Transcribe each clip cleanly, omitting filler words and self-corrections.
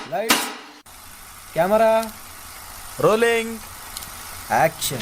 Lights, camera, Rolling. action.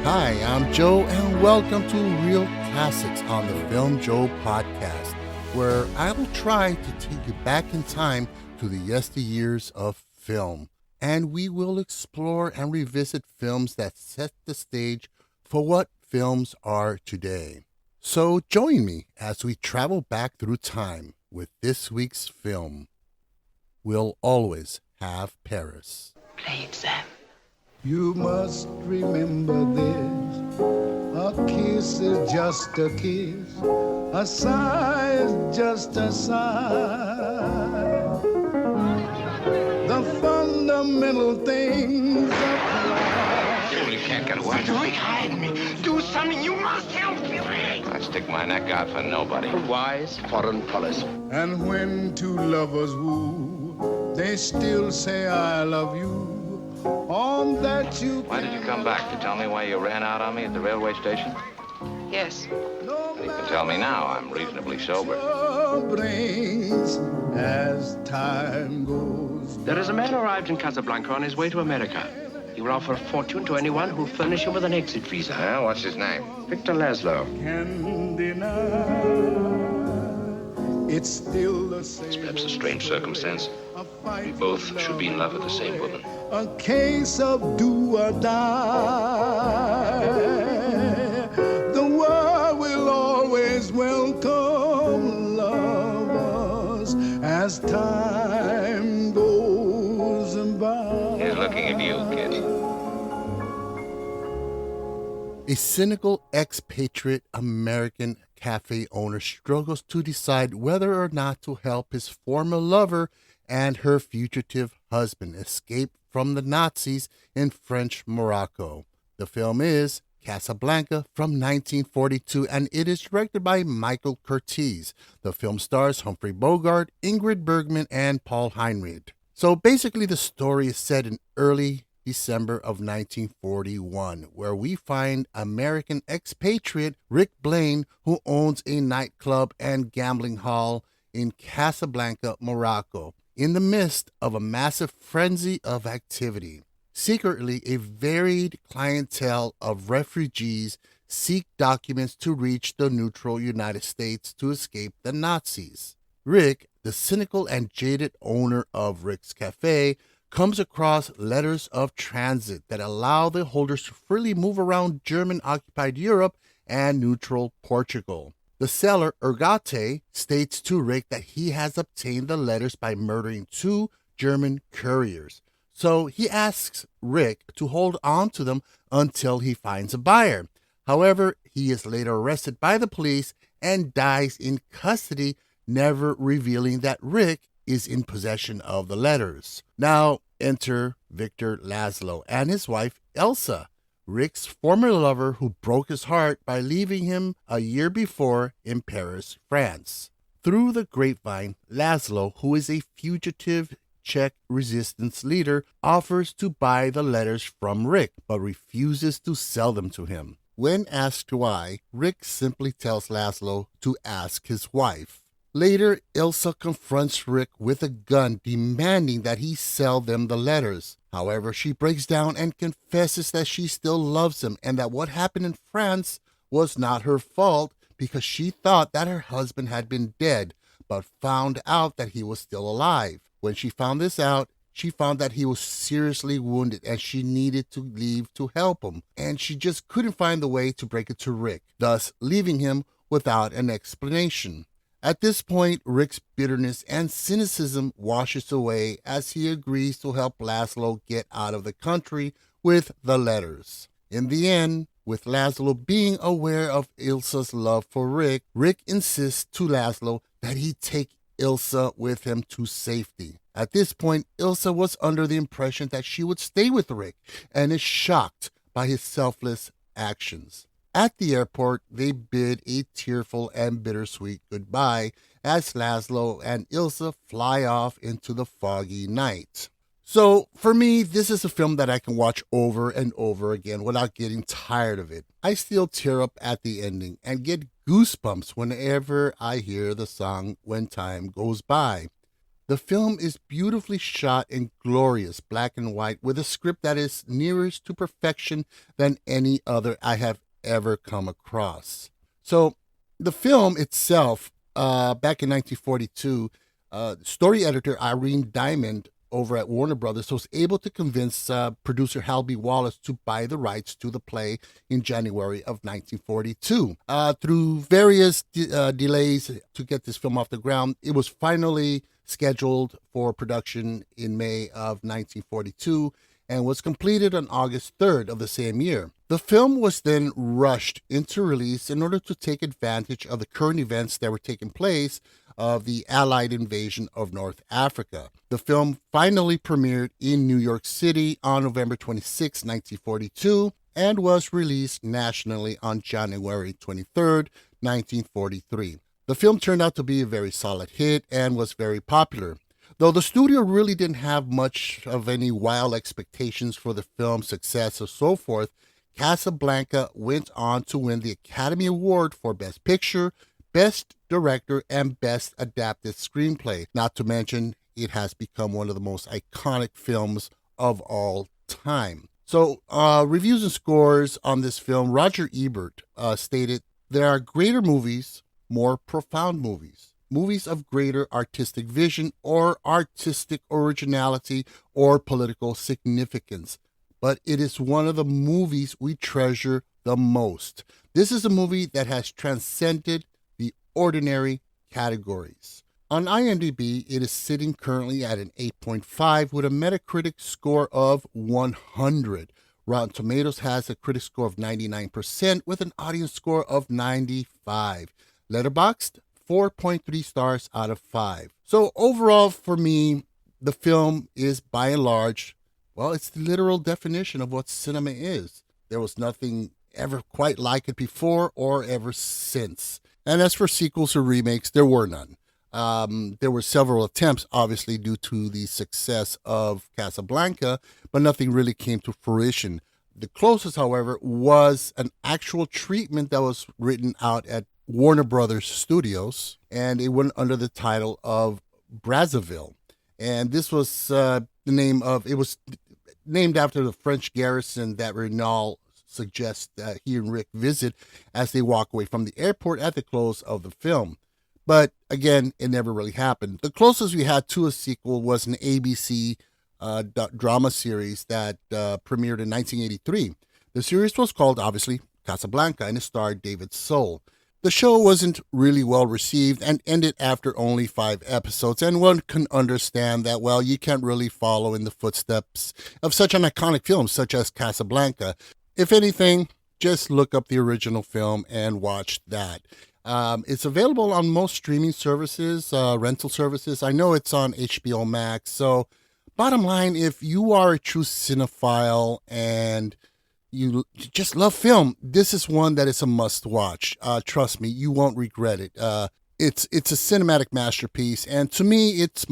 Hi, I'm Joe, and welcome to Real Classics on the Filmjoe podcast, where I will try to take you back in time to the yesteryears of film, and we will explore and revisit films that set the stage for what films are today. So join me as we travel back through time with this week's film. We'll always have Paris. Play it, Sam. You must remember this, a kiss is just a kiss, a sigh is just a sigh. The fundamental things apply. You can't get away. Don't hide me. Do something. You must help me. I stick my neck out for nobody. Wise foreign policy. And when two lovers woo, they still say I love you. On that you Why did you come back? To tell me why you ran out on me at the railway station? Yes. No You can tell me now. I'm reasonably sober. brings as time goes. There is a man arrived in Casablanca on his way to America. He will offer a fortune to anyone who'll furnish him with an exit visa. Well, what's his name? Victor Laszlo. Can deny. It's still the same. It's perhaps a strange circumstance. We both should be in love with the same woman. A case of do or die. The world will always welcome lovers as time goes by. He's looking at you, kid. A cynical expatriate American cafe owner struggles to decide whether or not to help his former lover and her fugitive husband escape from the Nazis in French Morocco. The film is Casablanca from 1942, and it is directed by Michael Curtiz. The film stars Humphry Bogart, Ingrid Bergman, and Paul Henried. So basically the story is set in early December of 1941, where we find American expatriate Rick Blaine, who owns a nightclub and gambling hall in Casablanca, Morocco, in the midst of a massive frenzy of activity. Secretly, a varied clientele of refugees seek documents to reach the neutral United States to escape the Nazis. Rick, the cynical and jaded owner of Rick's Cafe, comes across letters of transit that allow the holders to freely move around German-occupied Europe and neutral Portugal. The seller, Ergate, states to Rick that he has obtained the letters by murdering 2 German couriers. So he asks Rick to hold on to them until he finds a buyer. However, he is later arrested by the police and dies in custody, never revealing that Rick is in possession of the letters. Now enter Victor Laszlo and his wife Elsa, Rick's former lover who broke his heart by leaving him a year before in Paris, France. Through the grapevine, Laszlo, who is a fugitive Czech resistance leader, offers to buy the letters from Rick, but refuses to sell them to him. When asked why, Rick simply tells Laszlo to ask his wife. Later, Ilsa confronts Rick with a gun, demanding that he sell them the letters. However, she breaks down and confesses that she still loves him and that what happened in France was not her fault because she thought that her husband had been dead, but found out that he was still alive. When she found this out, she found that he was seriously wounded and she needed to leave to help him, and she just couldn't find the way to break it to Rick, thus leaving him without an explanation. At this point, Rick's bitterness and cynicism washes away as he agrees to help Laszlo get out of the country with the letters. In the end, with Laszlo being aware of Ilsa's love for Rick, Rick insists to Laszlo that he take Ilsa with him to safety. At this point, Ilsa was under the impression that she would stay with Rick and is shocked by his selfless actions. At the airport, they bid a tearful and bittersweet goodbye as Laszlo and Ilsa fly off into the foggy night. So for me, this is a film that I can watch over and over again without getting tired of it. I still tear up at the ending and get goosebumps whenever I hear the song When Time Goes By. The film is beautifully shot in glorious black and white with a script that is nearest to perfection than any other I have ever come across. So the film itself, back in 1942, story editor Irene Diamond over at Warner Brothers was able to convince producer Hal B. Wallace to buy the rights to the play in January of 1942. Through various delays to get this film off the ground, it was finally scheduled for production in May of 1942 and was completed on August 3rd of the same year. The film was then rushed into release in order to take advantage of the current events that were taking place of the Allied invasion of North Africa. The film finally premiered in New York City on November 26, 1942, and was released nationally on January 23rd, 1943. The film turned out to be a very solid hit and was very popular. Though the studio really didn't have much of any wild expectations for the film's success or so forth, Casablanca went on to win the Academy Award for Best Picture, Best Director, and Best Adapted Screenplay. Not to mention, it has become one of the most iconic films of all time. So, reviews and scores on this film, Roger Ebert stated, "There are greater movies, more profound movies, movies of greater artistic vision or artistic originality or political significance. But it is one of the movies we treasure the most. This is a movie that has transcended the ordinary categories." On IMDb, it is sitting currently at an 8.5 with a Metacritic score of 100. Rotten Tomatoes has a critic score of 99% with an audience score of 95. Letterboxd, 4.3 stars out of 5. So overall, for me, the film is by and large, well, it's the literal definition of what cinema is. There was nothing ever quite like it before or ever since. And as for sequels or remakes, there were none. There were several attempts, obviously, due to the success of Casablanca, but nothing really came to fruition. The closest, however, was an actual treatment that was written out at Warner Brothers Studios, and it went under the title of Brazzaville. And this was it was named after the French garrison that Renault suggests that he and Rick visit as they walk away from the airport at the close of the film. But again, it never really happened. The closest we had to a sequel was an ABC drama series that premiered in 1983. The series was called, obviously, Casablanca, and it starred David Soul. The show wasn't really well received and ended after only 5 episodes, and one can understand that, well, you can't really follow in the footsteps of such an iconic film such as Casablanca. If anything, just look up the original film and watch that. It's available on most streaming services, rental services. I know it's on HBO Max. So bottom line, if you are a true cinephile and you just love film, this is one that is a must watch. Trust me, you won't regret it. It's a cinematic masterpiece. And to me, it's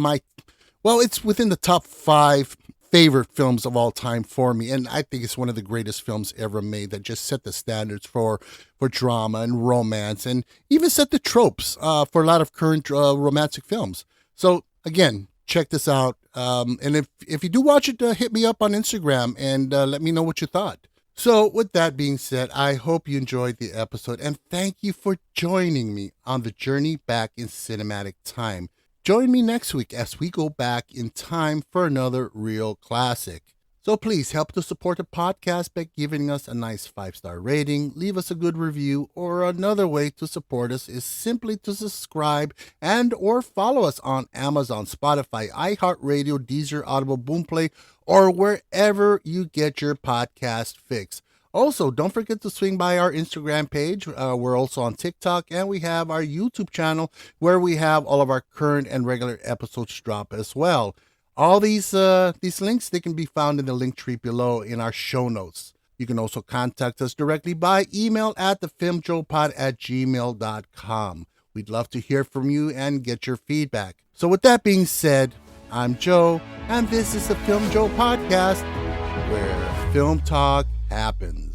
within the top 5 favorite films of all time for me. And I think it's one of the greatest films ever made that just set the standards for drama and romance and even set the tropes for a lot of current romantic films. So again, check this out. And if you do watch it, hit me up on Instagram and let me know what you thought. So with that being said, I hope you enjoyed the episode and thank you for joining me on the journey back in cinematic time. Join me next week as we go back in time for another real classic. So please help to support the podcast by giving us a nice 5-star rating, leave us a good review, or another way to support us is simply to subscribe and or follow us on Amazon, Spotify, iHeartRadio, Deezer, Audible, Boomplay, or wherever you get your podcast fix. Also, don't forget to swing by our Instagram page. We're also on TikTok, and we have our YouTube channel where we have all of our current and regular episodes drop as well. All these links, they can be found in the link tree below in our show notes. You can also contact us directly by email at thefilmjoepod@gmail.com. We'd love to hear from you and get your feedback. So with that being said, I'm Joe, and this is the Filmjoe podcast, where film talk happens.